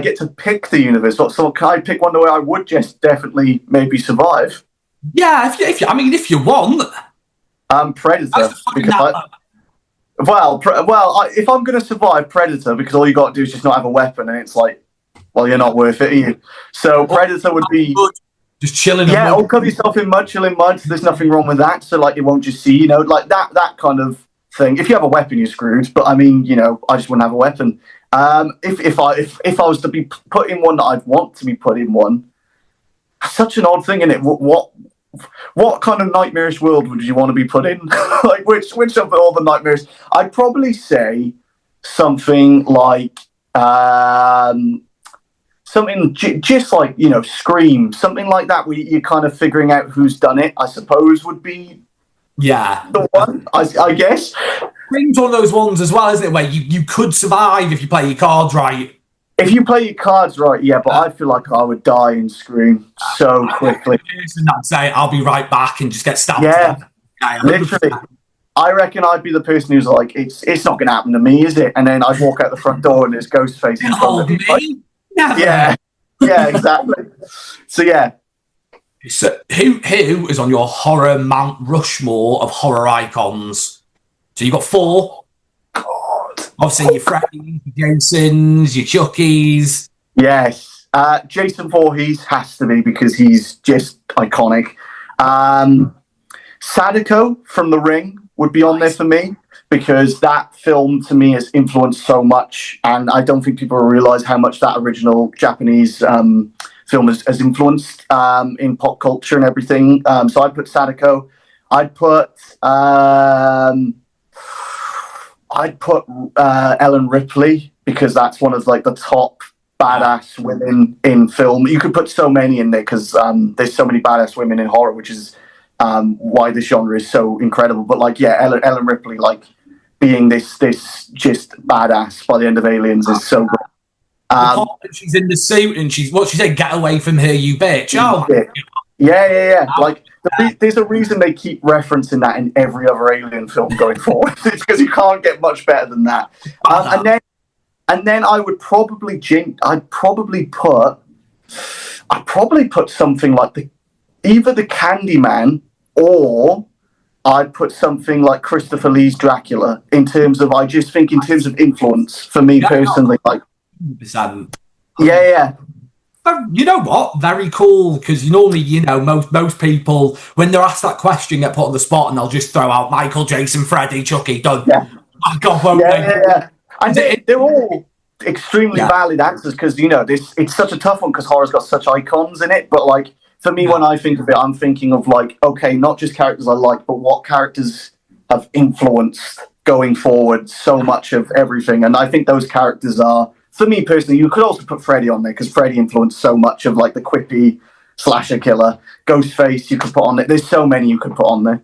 get to pick the universe. So can I pick one where I would just definitely maybe survive? Yeah, if you want. Predator. If I'm going to survive Predator, because all you got to do is just not have a weapon, and it's like, well, you're not worth it, are you? So Predator would be just chilling. Yeah, or cover yourself in mud, chill in mud. There's nothing wrong with that. So like, it won't just see, like that kind of thing. If you have a weapon, you're screwed. But I mean, I just wouldn't have a weapon. If I was to be put in one that I'd want to be put in one, such an odd thing, isn't it? What kind of nightmarish world would you want to be put in? Like which of all the nightmares? I'd probably say something like something just like Scream, something like that, where you're kind of figuring out who's done it. I suppose would be the one. I guess Scream's one of those ones as well, isn't it? Where you could survive if you play your cards right. If you play your cards right, yeah, but I feel like I would die in Scream so quickly. I'd say I'll be right back and just get stabbed. Yeah, literally. I reckon I'd be the person who's like, it's not going to happen to me, is it? And then I'd walk out the front door and there's Ghostface in front of me. Like, yeah, exactly. So yeah. So who is on your horror Mount Rushmore of horror icons? So you've got 4. Obviously, your Freddy's, your Jasons, your Chuckies. Yes. Jason Voorhees has to be, because he's just iconic. Sadako from The Ring would be on there for me, because that film to me has influenced so much, and I don't think people realise how much that original Japanese film has influenced in pop culture and everything. So I'd put Sadako. I'd put Ellen Ripley, because that's one of like the top badass women in film. You could put so many in there, because there's so many badass women in horror, which is why this genre is so incredible. But like, yeah, Ellen Ripley, like being this just badass by the end of Aliens is so great. She's in the suit and she said, "Get away from here, you bitch!" Oh, yeah. Like there's a reason they keep referencing that in every other Alien film going forward. It's because you can't get much better than that. And then I would probably I'd probably put something like either the Candyman, or I'd put something like Christopher Lee's Dracula, in terms of, I just think in terms of influence for me personally, like, yeah. You know what? Very cool, because normally, most people, when they're asked that question, get put on the spot and they'll just throw out Michael, Jason, Freddy, Chucky, done. Yeah. My God, won't Yeah, they? yeah, yeah. And they're all extremely valid answers, because it's such a tough one, because horror's got such icons in it. But like for me, when I think of it, I'm thinking of like, okay, not just characters I like, but what characters have influenced going forward so much of everything. And I think those characters are, for me personally, you could also put Freddy on there, because Freddy influenced so much of like the quippy slasher killer. Ghostface you could put on there. There's so many you could put on there.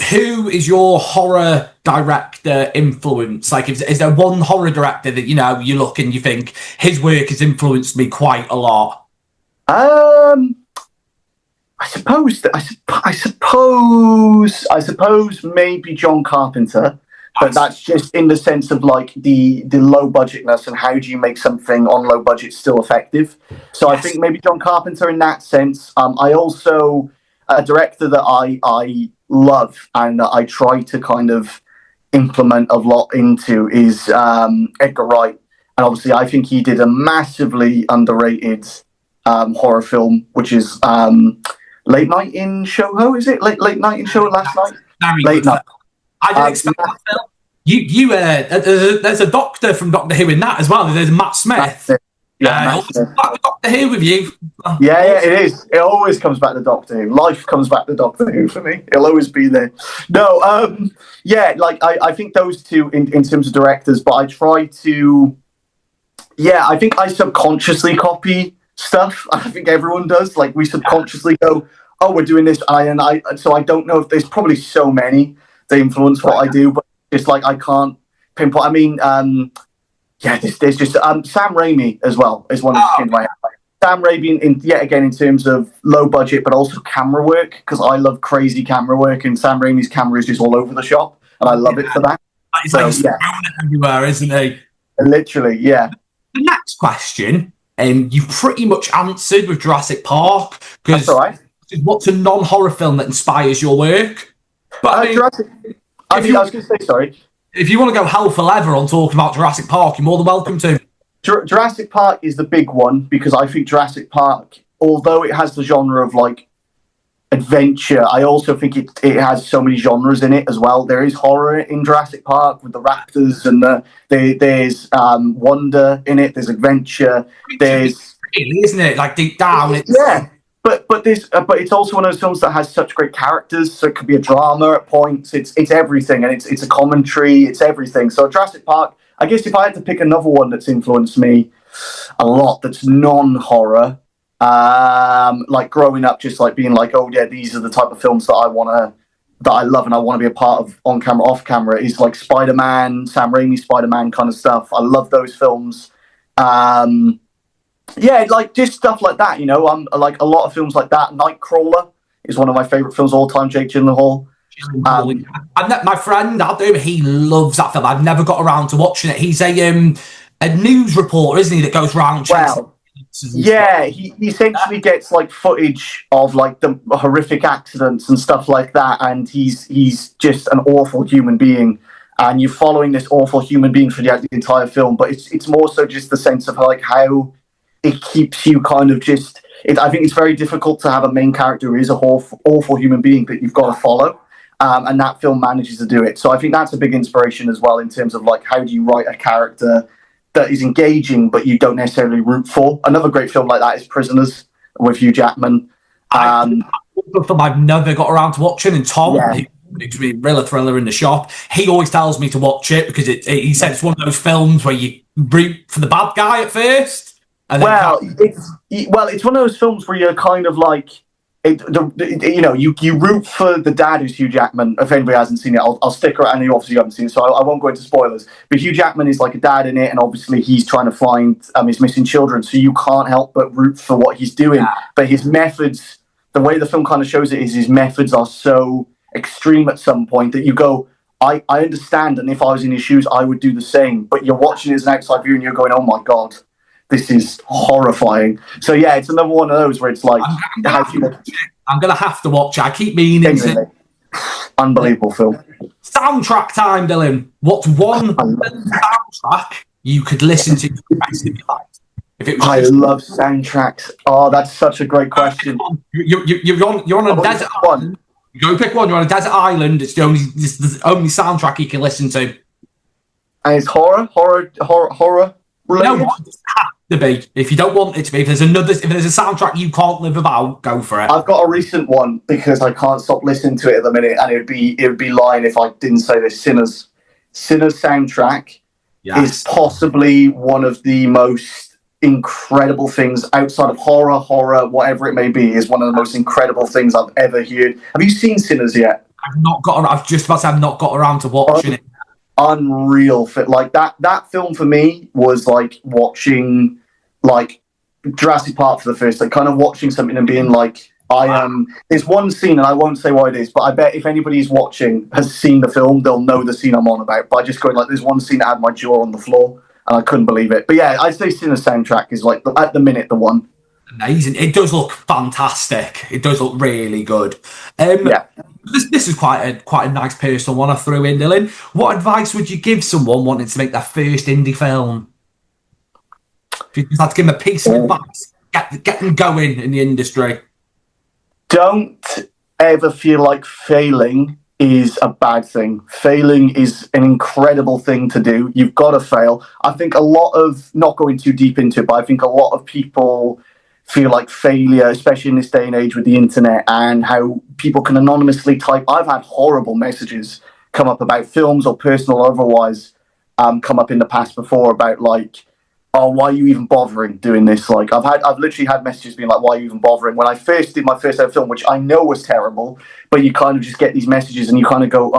Who is your horror director influence? Like, is there one horror director that you look and you think his work has influenced me quite a lot? I suppose maybe John Carpenter, but that's just in the sense of like the low budgetness and how do you make something on low budget still effective. So yes. I think maybe John Carpenter in that sense. I also a director that I love and that I try to kind of implement a lot into is Edgar Wright, and obviously I think he did a massively underrated horror film, which is Late Night in Soho. Is it late night in Soho? Last night. Late night. I didn't expect that film. There's a doctor from Doctor Who in that as well. There's Matt Smith. Yeah, Doctor Who with you. Yeah, it is. It always comes back to Doctor Who. Life comes back to Doctor Who for me. It'll always be there. No, I think those two in terms of directors, but I try to. Yeah, I think I subconsciously copy stuff. I think everyone does. Like we subconsciously go, "Oh, we're doing this," so I don't know if there's probably so many that influence what I do, but it's like I can't pinpoint. I mean, there's just Sam Raimi as well is one of the my Sam Raimi in terms of low budget, but also camera work, because I love crazy camera work, and Sam Raimi's camera is just all over the shop, and I love it for that. He's everywhere, isn't he? Literally, yeah. The next question, you pretty much answered with Jurassic Park. That's all right. What's a non-horror film that inspires your work? But Jurassic. I was going to say, sorry. If you want to go hell for leather on talking about Jurassic Park, you're more than welcome to. Jurassic Park is the big one, because I think Jurassic Park, although it has the genre of like adventure, I also think it has so many genres in it as well. There is horror in Jurassic Park with the raptors, and there's wonder in it. There's adventure. There's really, isn't it? Like deep down, yeah. But it's also one of those films that has such great characters. So it could be a drama at points. It's everything, and it's a commentary. It's everything. So Jurassic Park, I guess, if I had to pick another one that's influenced me a lot, that's non-horror, like growing up, just like being like, oh yeah, these are the type of films that I love and I want to be a part of, on camera, off camera, is like Spider-Man, Sam Raimi Spider-Man kind of stuff. I love those films. Yeah, like just stuff like that, like a lot of films like that. Nightcrawler is one of my favorite films of all time. Jake Gyllenhaal. My friend Adam, he loves that film. I've never got around to watching it. He's a news reporter, isn't he, that goes around. Yeah, he essentially gets like footage of like the horrific accidents and stuff like that, and he's just an awful human being, and you're following this awful human being for the entire film. But it's more so just the sense of like how it keeps you kind of just. I think it's very difficult to have a main character who is a awful human being that you've got to follow. And that film manages to do it. So I think that's a big inspiration as well, in terms of like, how do you write a character that is engaging but you don't necessarily root for? Another great film like that is Prisoners with Hugh Jackman. Film I've never got around to watching, and Tom, who's a real thriller in the shop, he always tells me to watch it, because he said it's one of those films where you root for the bad guy at first. And it's one of those films where you're kind of like, you root for the dad, who's Hugh Jackman. If anybody hasn't seen it, I'll stick around. And you obviously haven't seen it, so I won't go into spoilers. But Hugh Jackman is like a dad in it, and obviously he's trying to find his missing children. So you can't help but root for what he's doing. Yeah. But his methods, the way the film kind of shows it, is his methods are so extreme at some point that you go, I understand, and if I was in his shoes, I would do the same. But you're watching it as an outside viewer, and you're going, oh my God, this is horrifying. So yeah, it's another one of those where it's like, I'm gonna have to watch it. I keep meaning to. Unbelievable film. Soundtrack time, Dylan. What's one soundtrack you could listen to for the rest of your life? If it was I just love soundtracks. Oh, that's such a great question. you're on a desert island. Go pick one. You're on a desert island. It's the only soundtrack you can listen to. And it's horror related. No, it has to be. If you don't want it to be, if there's a soundtrack you can't live without, go for it. I've got a recent one because I can't stop listening to it at the minute, and it would be lying if I didn't say this. Sinners soundtrack is possibly one of the most incredible things outside of horror, whatever it may be, is one of the most incredible things I've ever heard. Have you seen Sinners yet? I've just about to say I've not got around to watching it. Unreal fit. Like that film for me was like watching like Jurassic Park for the first, like kind of watching something and being like, there's one scene, and I won't say what it is, but I bet if anybody's watching has seen the film, they'll know the scene I'm on about. By just going like, there's one scene that had my jaw on the floor, and I couldn't believe it. But yeah, I'd say Sinner soundtrack is like at the minute the one. Amazing. It does look fantastic. It does look really good. Yeah. This is quite a nice personal one I threw in, Dylan. What advice would you give someone wanting to make their first indie film? If you just had to give them a piece of advice, get them going in the industry. Don't ever feel like failing is a bad thing. Failing is an incredible thing to do. You've got to fail. I think a lot of, not going too deep into it, but I think a lot of people feel like failure, especially in this day and age with the internet and how people can anonymously type. I've had horrible messages come up about films or personal or otherwise come up in the past before about like, oh, why are you even bothering doing this? Like I've literally had messages being like, why are you even bothering? When I first did my first ever film, which I know was terrible, but you kind of just get these messages and you kind of go,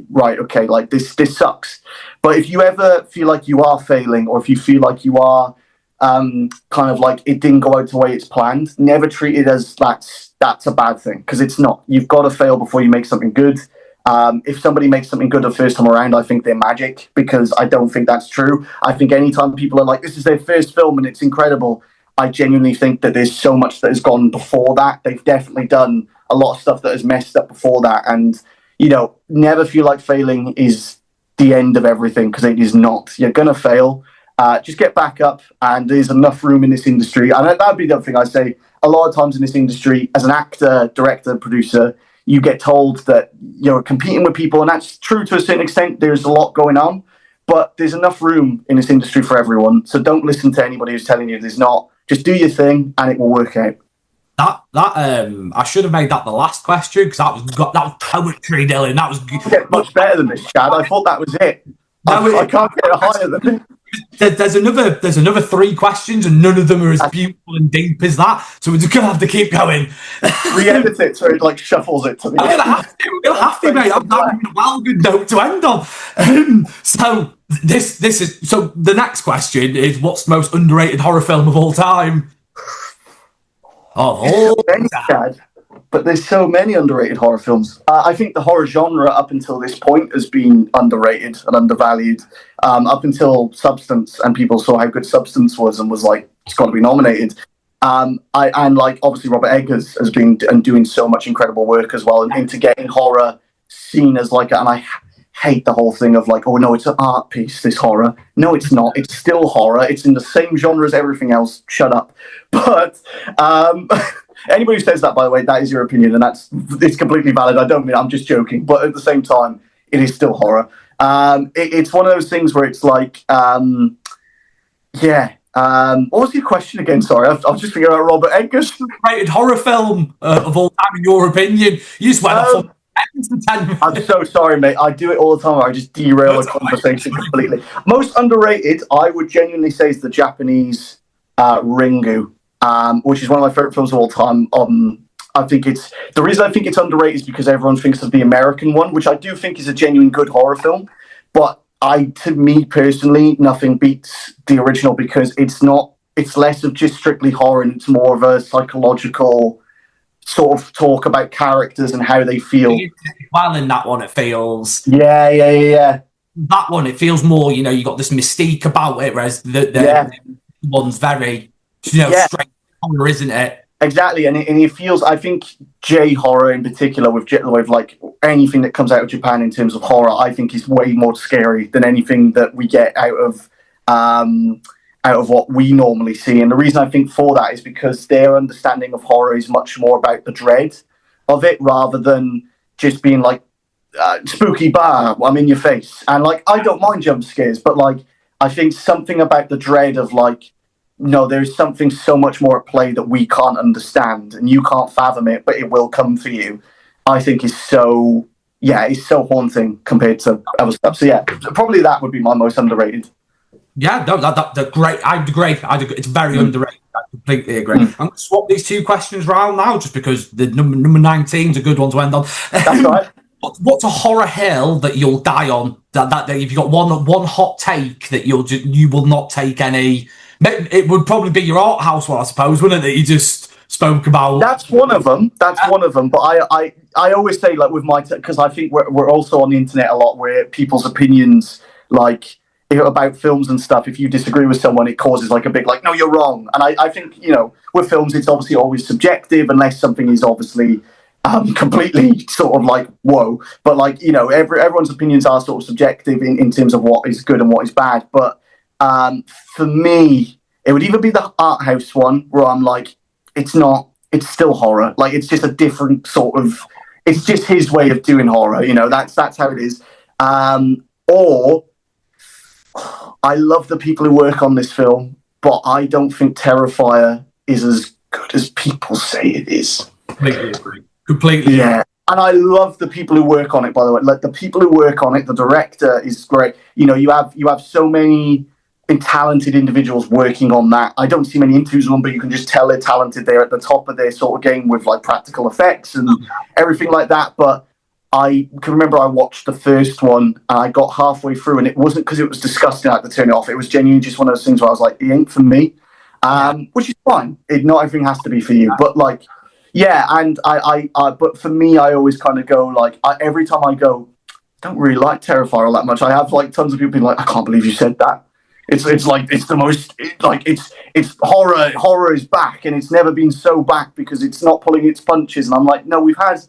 right, okay, like this sucks. But if you ever feel like you are failing, or if you feel like you are kind of like it didn't go out the way it's planned, never treat it as that's a bad thing, because it's not. You've got to fail before you make something good. If somebody makes something good the first time around, I think they're magic, because I don't think that's true. I think anytime people are like, this is their first film and it's incredible, I genuinely think that there's so much that has gone before that. They've definitely done a lot of stuff that has messed up before that. And, you know, never feel like failing is the end of everything, because it is not. You're going to fail. Just get back up, and there's enough room in this industry. And that'd be the other thing I say. A lot of times in this industry, as an actor, director, producer, you get told that you're competing with people, and that's true to a certain extent. There's a lot going on, but there's enough room in this industry for everyone. So don't listen to anybody who's telling you there's not. Just do your thing, and it will work out. I should have made that the last question, because that was poetry, Dylan. That was Get much better than this, Chad. I thought that was it. No, I can't get higher than it. There's another 3 questions, and none of them are as beautiful and deep as that. So we're just gonna have to keep going. Re-edit it so it like shuffles it to me. We're gonna have to, mate. That's a well good note to end on. So this is so. The next question is, what's the most underrated horror film of all time? But there's so many underrated horror films. I think the horror genre up until this point has been underrated and undervalued. Up until Substance, and people saw how good Substance was and was like, it's got to be nominated. And like obviously Robert Eggers has been doing so much incredible work as well, and into getting horror seen as like, and I hate the whole thing of like, oh no, it's an art piece, this horror. No, it's not. It's still horror. It's in the same genre as everything else. Shut up. But anybody who says that, by the way, that is your opinion, and it's completely valid. I don't mean, I'm just joking, but at the same time, it is still horror. It's one of those things where it's like, what was your question again? Sorry, I was just figuring out Robert Eggers. Rated horror film of all time, in your opinion. You just went off. I'm so sorry, mate. I do it all the time. I just derail a conversation completely. Most underrated, I would genuinely say, is the Japanese Ringu, which is one of my favorite films of all time. I think the reason I think it's underrated is because everyone thinks of the American one, which I do think is a genuine good horror film. But to me personally, nothing beats the original, because it's less of just strictly horror, and it's more of a psychological sort of talk about characters and how they feel. Well, in that one, it feels. Yeah. That one, it feels more, you got this mystique about it, whereas the one's very, straight horror, isn't it? Exactly, and it feels, I think, J-horror in particular, with like anything that comes out of Japan in terms of horror, I think is way more scary than anything that we get out of out of what we normally see. And the reason I think for that is because their understanding of horror is much more about the dread of it rather than just being like, spooky bar, I'm in your face. And like, I don't mind jump scares, but like, I think something about the dread of like, no, there's something so much more at play that we can't understand and you can't fathom it, but it will come for you. I think is so, it's so haunting compared to other stuff. So yeah, probably that would be my most underrated. Yeah, no, that's great. I'd agree. It's very underrated. I completely agree. I'm going to swap these two questions round now, just because the number 19 is a good one to end on. That's right. What's a horror hill that you'll die on? That if you got one hot take that you will not take any. It would probably be your art house one, I suppose, wouldn't it? That you just spoke about. That's one of them. One of them. But I always say, like, with my, because I think we're also on the internet a lot where people's opinions, like, about films and stuff, if you disagree with someone, it causes like a big, like, no, you're wrong. And I think, with films, it's obviously always subjective unless something is obviously completely sort of like, whoa. But like, everyone's opinions are sort of subjective in terms of what is good and what is bad. But for me, it would either be the art house one where I'm like, it's still horror. Like, it's just a different sort of, it's just his way of doing horror. That's how it is. Or I love the people who work on this film, but I don't think Terrifier is as good as people say it is. Completely agree. Completely. Yeah. And I love the people who work on it, by the way. Like, the people who work on it, the director is great. You have so many talented individuals working on that. I don't see many interviews of them, but you can just tell they're talented. They're at the top of their sort of game with like practical effects and everything like that. But I can remember I watched the first one and I got halfway through and it wasn't because it was disgusting I had to turn it off. It was genuinely just one of those things where I was like, it ain't for me. Which is fine. Not everything has to be for you. But like, yeah, and I but for me, I always kind of go like, every time I go, I don't really like Terrifier all that much. I have like tons of people being like, I can't believe you said that. It's like, it's the most, it's horror is back and it's never been so back because it's not pulling its punches. And I'm like, no, we've had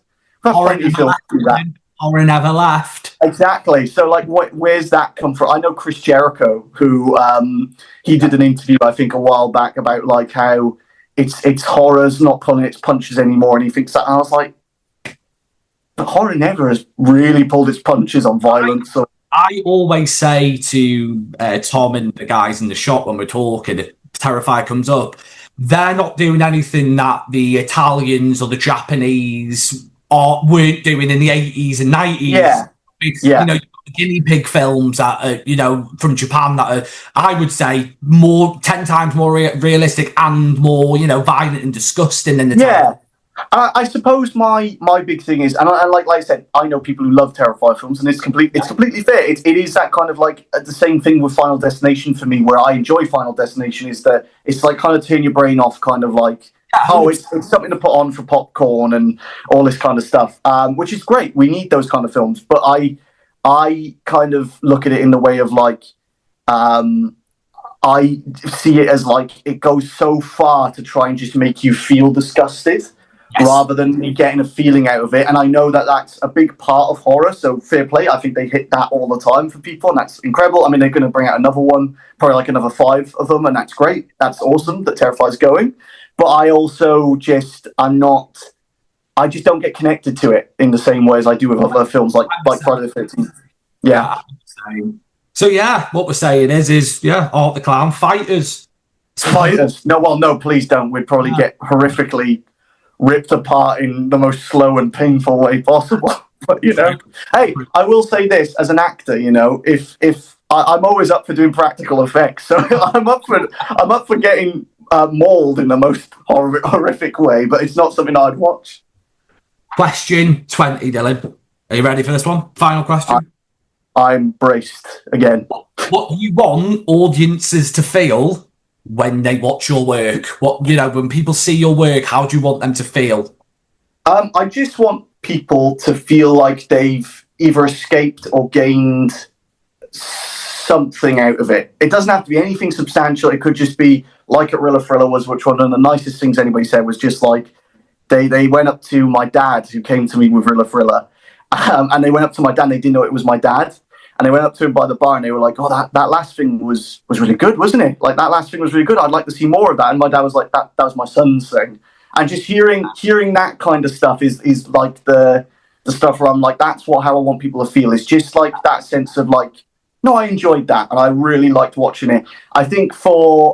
plenty of films do that. Horror never left. Exactly. So like, where's that come from? I know Chris Jericho, who he did an interview I think a while back about like how it's horror's not pulling its punches anymore, and he thinks that. And I was like, but horror never has really pulled its punches on violence. I always say to Tom and the guys in the shop when we're talking, if Terrifier comes up, they're not doing anything that the Italians or the Japanese weren't doing in the 80s and 90s. Yeah. The guinea pig films that are, from Japan that are, I would say, 10 times more realistic and more, violent and disgusting than the Terrifier. I suppose my big thing is, and like I said, I know people who love Terrifier films, and it's completely fair. It is that kind of like the same thing with Final Destination for me, where I enjoy Final Destination, is that it's like kind of turn your brain off, kind of like, it's something to put on for popcorn and all this kind of stuff, which is great. We need those kind of films, but I kind of look at it in the way of like, I see it as like it goes so far to try and just make you feel disgusted. Yes. Rather than me getting a feeling out of it. And I know that that's a big part of horror, so fair play. I think they hit that all the time for people, and that's incredible. I mean, they're going to bring out another one, probably like another 5 of them, and that's great. That's awesome that Terrifier's going. But I also I just don't get connected to it in the same way as I do with other films like Friday the 13th. Yeah. So, what we're saying is Art the Clown, fighters. Fighters. No, please don't. We'd probably get horrifically ripped apart in the most slow and painful way possible. But hey, I will say this as an actor, if I'm always up for doing practical effects, so I'm up for getting mauled in the most horrific way, but it's not something I'd watch. Question 20, Dylan. Are you ready for this one? Final question. I'm braced again. What do you want audiences to feel when they watch your work? When people see your work, how do you want them to feel? I just want people to feel like they've either escaped or gained something out of it. It doesn't have to be anything substantial. It could just be like at Rilla Thriller was, which one of the nicest things anybody said was just like, they went up to my dad, who came to me with Rilla Thriller, and they went up to my dad and they didn't know it was my dad. And they went up to him by the bar and they were like, "Oh, that last thing was really good, wasn't it? Like that last thing was really good. I'd like to see more of that." And my dad was like, "That was my son's thing." And just hearing that kind of stuff is like the stuff where I'm like, that's how I want people to feel. It's just like that sense of like, no, I enjoyed that and I really liked watching it. I think for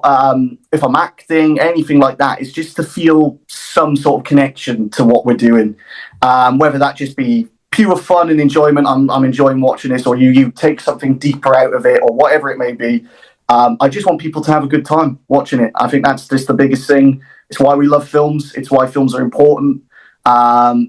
if I'm acting, anything like that, it's just to feel some sort of connection to what we're doing. Whether that just be pure fun and enjoyment, I'm enjoying watching this, or you take something deeper out of it, or whatever it may be. I just want people to have a good time watching it. I think that's just the biggest thing. It's why we love films. It's why films are important.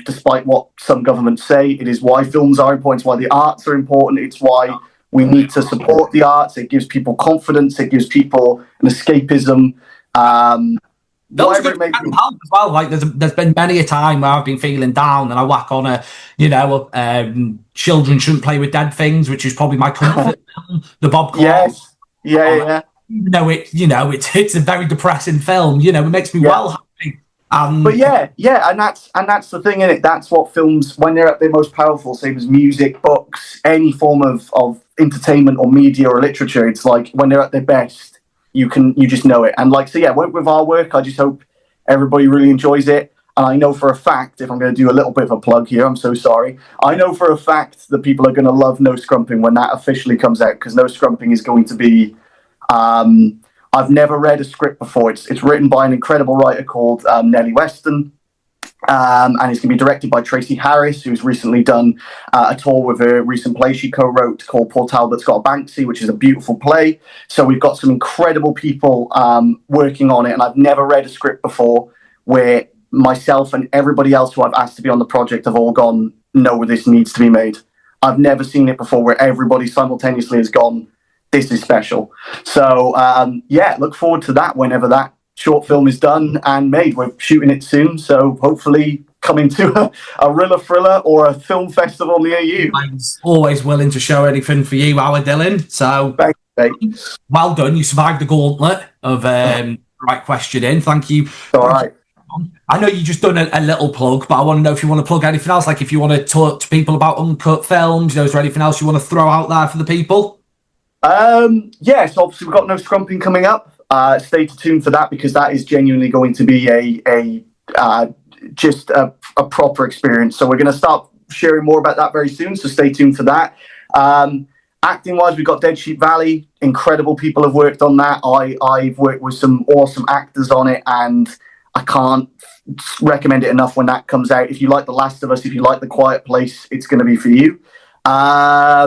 Despite what some governments say, it is why films are important. It's why the arts are important. It's why we need to support the arts. It gives people confidence. It gives people an escapism. Whatever it may be. As well, like there's been many a time where I've been feeling down and I whack on children shouldn't play with dead things, which is probably my comfort film, the Bob Clark. Yes. Yeah. It's a very depressing film. It makes me well happy. But and that's the thing in it. That's what films, when they're at their most powerful, same as music, books, any form of entertainment or media or literature. It's like when they're at their best, you just know it. And with our work, I just hope everybody really enjoys it. And I know for a fact, if I'm going to do a little bit of a plug here, I'm so sorry. I know for a fact that people are going to love No Scrumping when that officially comes out, because No Scrumping is going to be. I've never read a script before. It's written by an incredible writer called Nellie Weston, and it's going to be directed by Tracy Harris, who's recently done a tour with a recent play she co-wrote called Paul Talbot's Got a Banksy, which is a beautiful play. So we've got some incredible people working on it, and I've never read a script before where myself and everybody else who I've asked to be on the project have all gone, no, this needs to be made. I've never seen it before where everybody simultaneously has gone, this is special. So look forward to that whenever that short film is done and made. We're shooting it soon, so hopefully coming to a Rilla Thriller or a film festival near you. I'm always willing to show anything for you, Howard Dylan. So well done. You survived the gauntlet of right question in. Thank you. All right. I know you just done a little plug, but I want to know if you want to plug anything else, like if you want to talk to people about Uncut Films, is there anything else you want to throw out there for the people? So obviously we've got No Scrumping coming up. Stay tuned for that, because that is genuinely going to be a proper experience. So we're going to start sharing more about that very soon. So stay tuned for that. Acting wise, we've got Dead Sheep Valley. Incredible people have worked on that. I've worked with some awesome actors on it, and I can't recommend it enough when that comes out. If you like The Last of Us, if you like The Quiet Place, it's going to be for you. I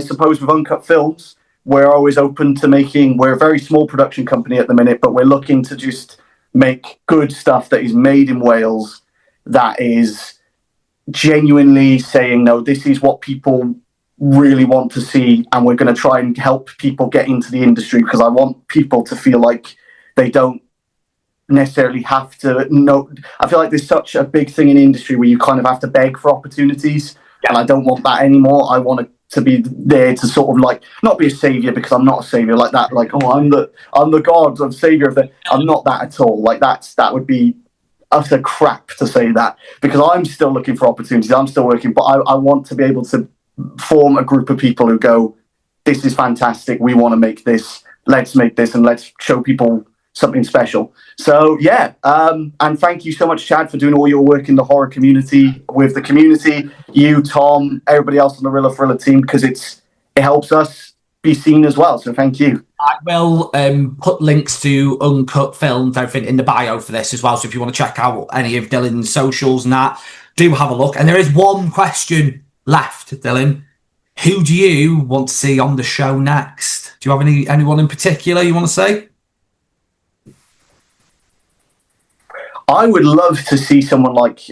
suppose with Uncut Films, we're always open to we're a very small production company at the minute, but we're looking to just make good stuff that is made in Wales, that is genuinely saying, no, this is what people really want to see, and we're going to try and help people get into the industry, because I want people to feel like they don't necessarily have to know. I feel like there's such a big thing in the industry where you kind of have to beg for opportunities, and I don't want that anymore. I want to be there to sort of like not be a savior, because I'm not a savior like that. Like, oh, I'm the god of savior of the. I'm not that at all. Like that would be utter crap to say that, because I'm still looking for opportunities. I'm still working, but I want to be able to form a group of people who go, this is fantastic. We want to make this. Let's make this, and let's show people something special. So and thank you so much, Chad, for doing all your work in the horror community, with the community, you, Tom, everybody else on the Rilla Thriller team, because it helps us be seen as well. So thank you. I will put links to Uncut Films, everything in the bio for this as well. So if you want to check out any of Dylan's socials and that, do have a look. And there is one question left, Dylan. Who do you want to see on the show next? Do you have anyone in particular you want to say? I would love to see someone like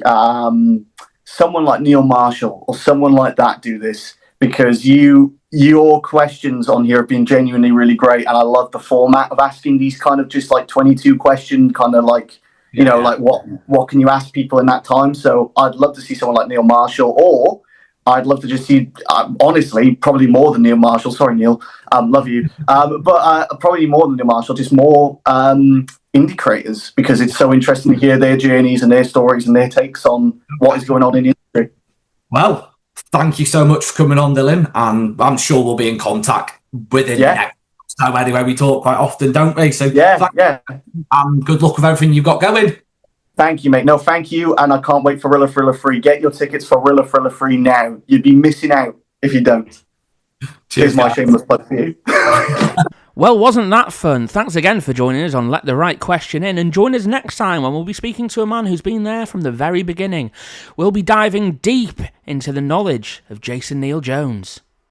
Neil Marshall or someone like that do this, because your questions on here have been genuinely really great, and I love the format of asking these kind of just like 22 question kind of like, like what can you ask people in that time. So I'd love to see someone like Neil Marshall, or I'd love to just see, honestly, probably more than Neil Marshall. Sorry, Neil, love you, but probably more than Neil Marshall, just more indie creators, because it's so interesting to hear their journeys and their stories and their takes on what is going on in the industry. Well, thank you so much for coming on, Dylan, and I'm sure we'll be in contact within the next. So anyway, we talk quite often, don't we? So and good luck with everything you've got going. Thank you, mate. No, thank you, and I can't wait for Rilla Frilla Free. Get your tickets for Rilla Frilla Free now. You'd be missing out if you don't. Cheers, here's my shameless plug for you. Well, wasn't that fun? Thanks again for joining us on Let the Right Question In, and join us next time when we'll be speaking to a man who's been there from the very beginning. We'll be diving deep into the knowledge of Jason Neil Jones.